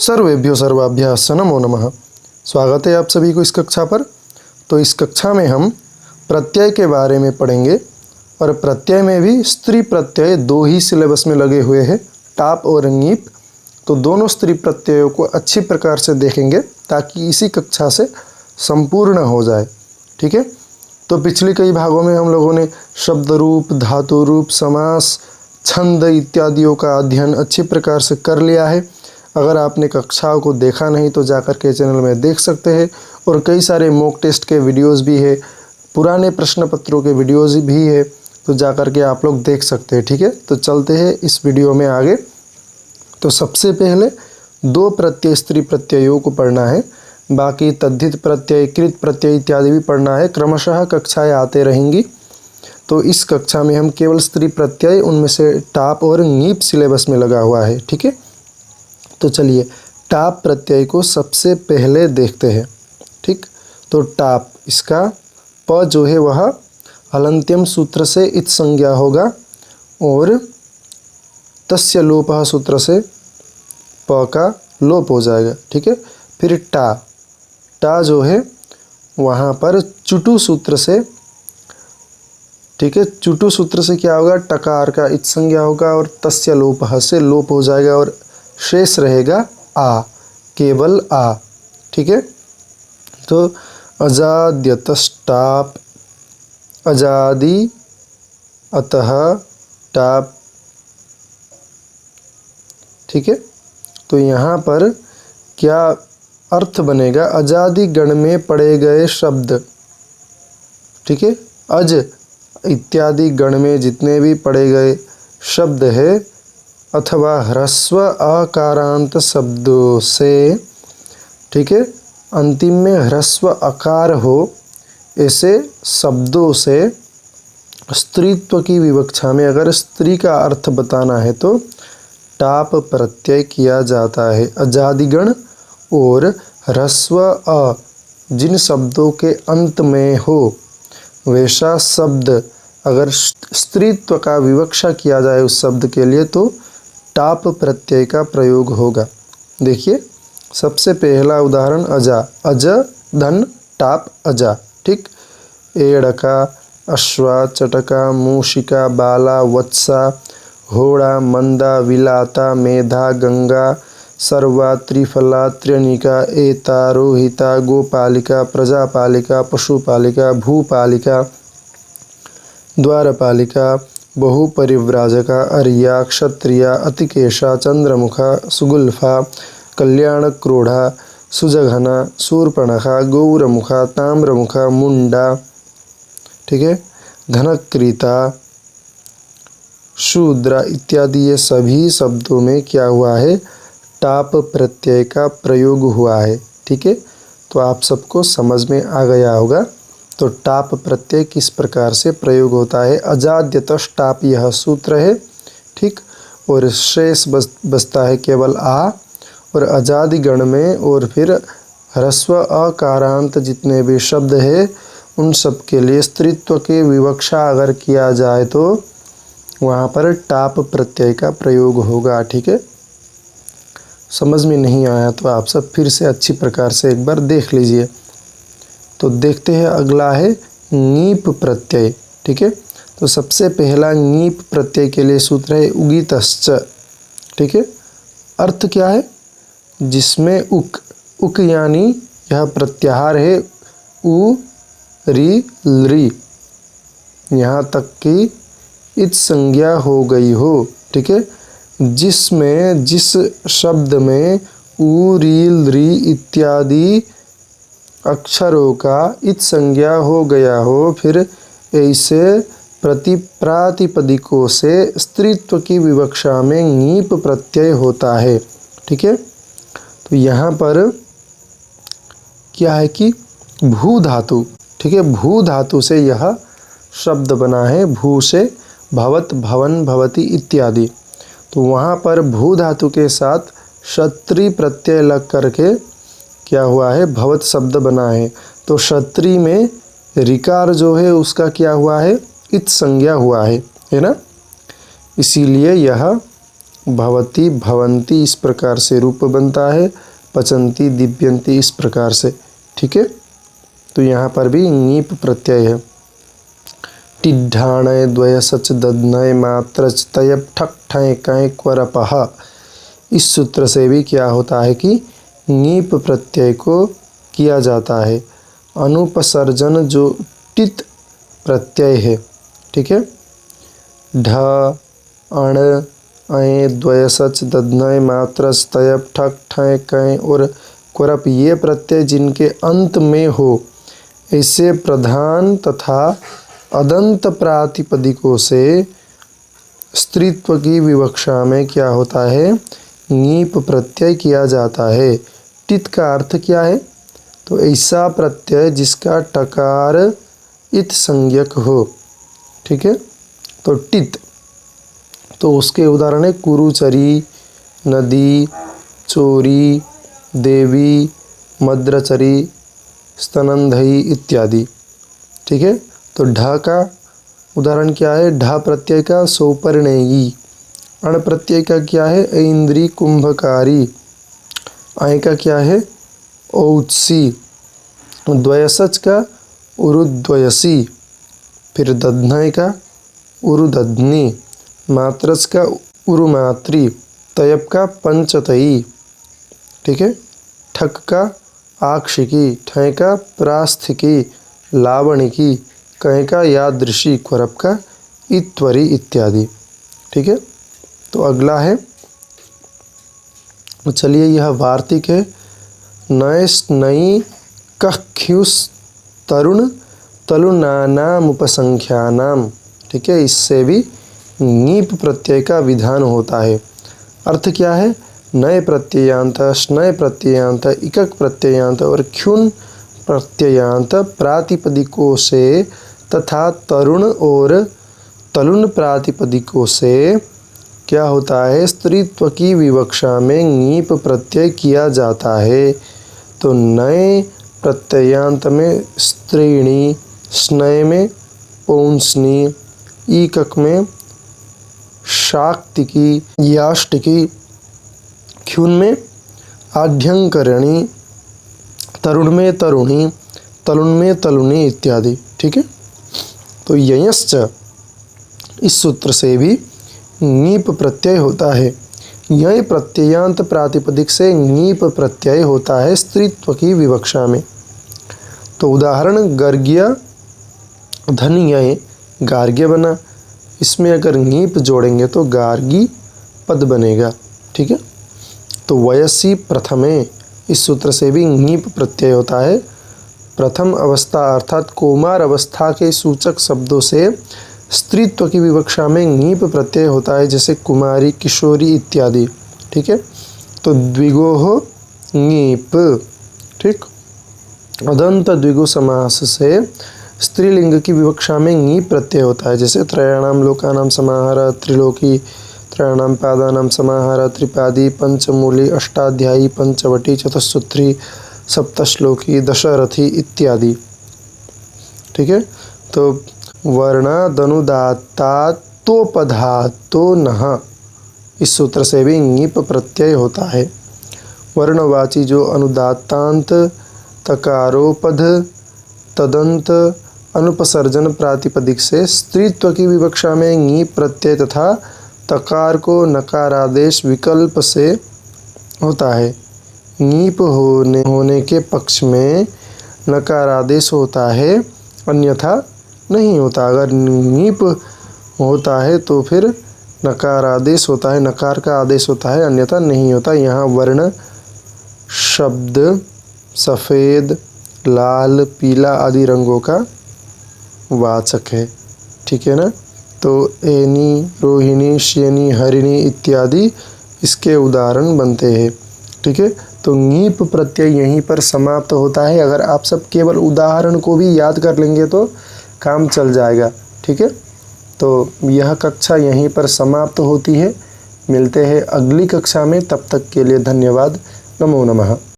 सर्वेभ्यो सर्वाभ्यास नमो नमः। स्वागत है आप सभी को इस कक्षा पर। तो इस कक्षा में हम प्रत्यय के बारे में पढ़ेंगे और प्रत्यय में भी स्त्री प्रत्यय दो ही सिलेबस में लगे हुए हैं, टाप और ङीप। तो दोनों स्त्री प्रत्ययों को अच्छी प्रकार से देखेंगे ताकि इसी कक्षा से संपूर्ण हो जाए। ठीक है। तो पिछली कई भागों में हम लोगों ने शब्द रूप, धातु रूप, समास, छंद इत्यादियों का अध्ययन अच्छी प्रकार से कर लिया है। अगर आपने कक्षाओं को देखा नहीं तो जाकर के चैनल में देख सकते हैं। और कई सारे मॉक टेस्ट के वीडियोस भी है, पुराने प्रश्न पत्रों के वीडियोस भी है, तो जाकर के आप लोग देख सकते हैं। ठीक है। तो चलते हैं इस वीडियो में आगे। तो सबसे पहले दो प्रत्यय स्त्री प्रत्ययों को पढ़ना है, बाकी तद्धित प्रत्यय, कृत प्रत्यय इत्यादि भी पढ़ना है। क्रमशः कक्षाएँ आते रहेंगी। तो इस कक्षा में हम केवल स्त्री प्रत्यय, उनमें से टाप और ङीप सिलेबस में लगा हुआ है। ठीक है। तो चलिए टाप प्रत्यय को सबसे पहले देखते हैं। ठीक। तो टाप, इसका प जो है वह हलन्त्यम सूत्र से इत संज्ञा होगा और तस्य लोपः सूत्र से प का लोप हो जाएगा। ठीक है। फिर टा, टा जो है वहाँ पर चुटु सूत्र से, ठीक है, चुटु सूत्र से क्या होगा, टकार का इत संज्ञा होगा और तस्य लोपः से लोप हो जाएगा और शेष रहेगा आ, केवल आ। ठीक है। तो अजाद्यतस्टाप, अजादि अतः टाप। ठीक है। तो यहाँ पर क्या अर्थ बनेगा, अजादि गण में पढ़े गए शब्द। ठीक है। अज इत्यादि गण में जितने भी पढ़े गए शब्द है अथवा ह्रस्व अकारांत शब्दों से, ठीक है, अंतिम में ह्रस्व अकार हो, ऐसे शब्दों से स्त्रीत्व की विवक्षा में अगर स्त्री का अर्थ बताना है तो टाप प्रत्यय किया जाता है। अजादिगण और ह्रस्व अ जिन शब्दों के अंत में हो वैसा शब्द अगर स्त्रीत्व का विवक्षा किया जाए उस शब्द के लिए तो टाप प्रत्यय का प्रयोग होगा। देखिए सबसे पहला उदाहरण अजा, अज धन टाप अजा। ठीक। एड़का, अश्वा, चटका, मूषिका, बाला, वत्सा, होड़ा, मंदा, विलाता, मेधा, गंगा, सर्वा, त्रिफला, त्र्यनिका, एता, रोहिता, गोपालिका, प्रजापालिका, पशुपालिका, भूपालिका, द्वारपालिका, बहुपरिव्राजका, अर्या, क्षत्रिया, अतिकेशा, चंद्रमुखा, सुगुल्फा, कल्याणक्रोढ़ा, सुजघना, शूर्पणखा, गौरमुखा, ताम्रमुखा, मुंडा, ठीक है, धनक्रीता, शूद्रा इत्यादि ये सभी शब्दों में क्या हुआ है, टाप प्रत्यय का प्रयोग हुआ है। ठीक है। तो आप सबको समझ में आ गया होगा। तो टाप प्रत्यय किस प्रकार से प्रयोग होता है। अजाद्यतश टाप यह सूत्र है। ठीक। और शेष बचता है केवल आ, और अजादि गण में और फिर ह्रस्व अकारांत जितने भी शब्द है उन सब के लिए स्त्रीत्व की विवक्षा अगर किया जाए तो वहाँ पर टाप प्रत्यय का प्रयोग होगा। ठीक है। समझ में नहीं आया तो आप सब फिर से अच्छी प्रकार से एक बार देख लीजिए। तो देखते हैं अगला है ङीप प्रत्यय। ठीक है। तो सबसे पहला ङीप प्रत्यय के लिए सूत्र है उगितश्च। ठीक है। अर्थ क्या है, जिसमें उक, उक यानी यह प्रत्याहार है उ री लृ, यहाँ तक कि इत संज्ञा हो गई हो। ठीक है। जिसमें, जिस शब्द में उ री लृ इत्यादि अक्षरों का इत संज्ञा हो गया हो, फिर ऐसे प्रातिपदिकों से स्त्रीत्व की विवक्षा में ङीप प्रत्यय होता है। ठीक है। तो यहाँ पर क्या है कि भू धातु, ठीक है, भू धातु से यह शब्द बना है, भू से भवत, भवन, भवति इत्यादि। तो वहाँ पर भू धातु के साथ क्षत्रि प्रत्यय लग करके क्या हुआ है, भवत शब्द बना है। तो क्षत्रि में ऋकार जो है उसका क्या हुआ है, इत संज्ञा हुआ है ना। इसीलिए यह भवति भवन्ति इस प्रकार से रूप बनता है, पचन्ति दीप्यन्ति इस प्रकार से। ठीक है, तो यहाँ पर भी ङीप प्रत्यय है। टिड्ढाणय द्वय सच दध्नय मात्रच तयप ठक ठय कय क्वरपः, इस सूत्र से भी क्या होता है कि ङीप प्रत्यय को किया जाता है। अनुपसर्जन जो टित प्रत्यय है, ठीक है, ढ अण अय द्वय सच दध्नय मात्रच तयप ठक ठय कय और क्वरप, ये प्रत्यय जिनके अंत में हो, ऐसे प्रधान तथा अदंत प्रातिपदिकों से स्त्रीत्व की विवक्षा में क्या होता है, ङीप प्रत्यय किया जाता है। टित का अर्थ क्या है, तो ऐसा प्रत्यय जिसका टकार इत संज्ञक हो। ठीक है, तो टित, तो उसके उदाहरण है कुरुचरी, नदी, चोरी, देवी, मद्रचरी, स्तनंधई इत्यादि। ठीक है, तो ढ का उदाहरण क्या है, ढ प्रत्यय का सौपर्णेयी। अण प्रत्यय का क्या है, ऐन्द्री कुंभकारी। आय का क्या है, औत्सी। द्वयसच का उरुद्वयसी। फिर दध्नय का उरुदध्नी। मात्रच का उरुमात्री। तयप का पंचतयी। ठीक है, ठक का आक्षिकी। ठय का प्रास्थिकी लावणिकी। कय का यादृशी। क्वरप का इत्वरी इत्यादि। ठीक है, तो अगला है, चलिए यह वार्तिक है। नयस नई कख्युस तरुण तलुनानामुपसंख्यानाम। ठीक है, इससे भी ङीप प्रत्यय का विधान होता है। अर्थ क्या है, नए प्रत्ययांत, स्नय प्रत्ययांत, इकक प्रत्ययांत और ख्युन प्रत्ययांत प्रातिपदिकों से तथा तरुण और तलुन प्रातिपदिकों से क्या होता है, स्त्रीत्व की विवक्षा में ङीप प्रत्यय किया जाता है। तो नए प्रत्ययांत में स्त्रीणी, स्नय में पौंसनी, ईकक में शाक्तिकी याष्टिकी, ख्युन में आढ्यंकरणी, तरुण में तरुणी, तलुन में तलुनी इत्यादि। ठीक है, तो ययश्च, इस सूत्र से भी ङीप प्रत्यय होता है। यय प्रत्ययांत प्रातिपदिक से ङीप प्रत्यय होता है स्त्रीत्व की विवक्षा में। तो उदाहरण गर्ग्य धन्यय, गार्ग्य बना, इसमें अगर ङीप जोड़ेंगे तो गार्गी पद बनेगा। ठीक है, तो वयसी प्रथमे, इस सूत्र से भी ङीप प्रत्यय होता है। प्रथम अवस्था अर्थात कौमार अवस्था के सूचक शब्दों से स्त्रीत्व की विवक्षा में ङीप प्रत्यय होता है, जैसे कुमारी, किशोरी इत्यादि। ठीक है, तो द्विगोह ङीप। ठीक, अदंत द्विगु समास से स्त्रीलिंग की विवक्षा में ङीप प्रत्यय होता है, जैसे त्रयाणाम लोकानाम समाहार, त्रिलोकी, त्रयाणाम पादानाम समाहार, त्रिपादी, पंचमूली, अष्टाध्यायी, पंचवटी, चतुस्सूत्री, सप्तश्लोकी, दशरथी इत्यादि। ठीक है, तो वर्णादनुदात्तात्तोपधातो नः, इस सूत्र से भी ङीप प्रत्यय होता है। वर्णवाची जो अनुदात्तांत, तकारोपध, तदंत, अनुपसर्जन प्रातिपदिक से स्त्रीत्व की विवक्षा में ङीप प्रत्यय तथा तकार को नकारादेश विकल्प से होता है। ङीप होने के पक्ष में नकारादेश होता है, अन्यथा नहीं होता। अगर ङीप होता है तो फिर नकारादेश होता है, नकार का आदेश होता है, अन्यथा नहीं होता। यहाँ वर्ण शब्द सफ़ेद, लाल, पीला आदि रंगों का वाचक है। ठीक है ना, तो एनी, रोहिणी, श्येनी, हरिणी इत्यादि इसके उदाहरण बनते हैं। ठीक है, तो ङीप प्रत्यय यहीं पर समाप्त होता है। अगर आप सब केवल उदाहरण को भी याद कर लेंगे तो काम चल जाएगा। ठीक है, तो यह कक्षा यहीं पर समाप्त होती है। मिलते हैं अगली कक्षा में, तब तक के लिए धन्यवाद। नमो नमः।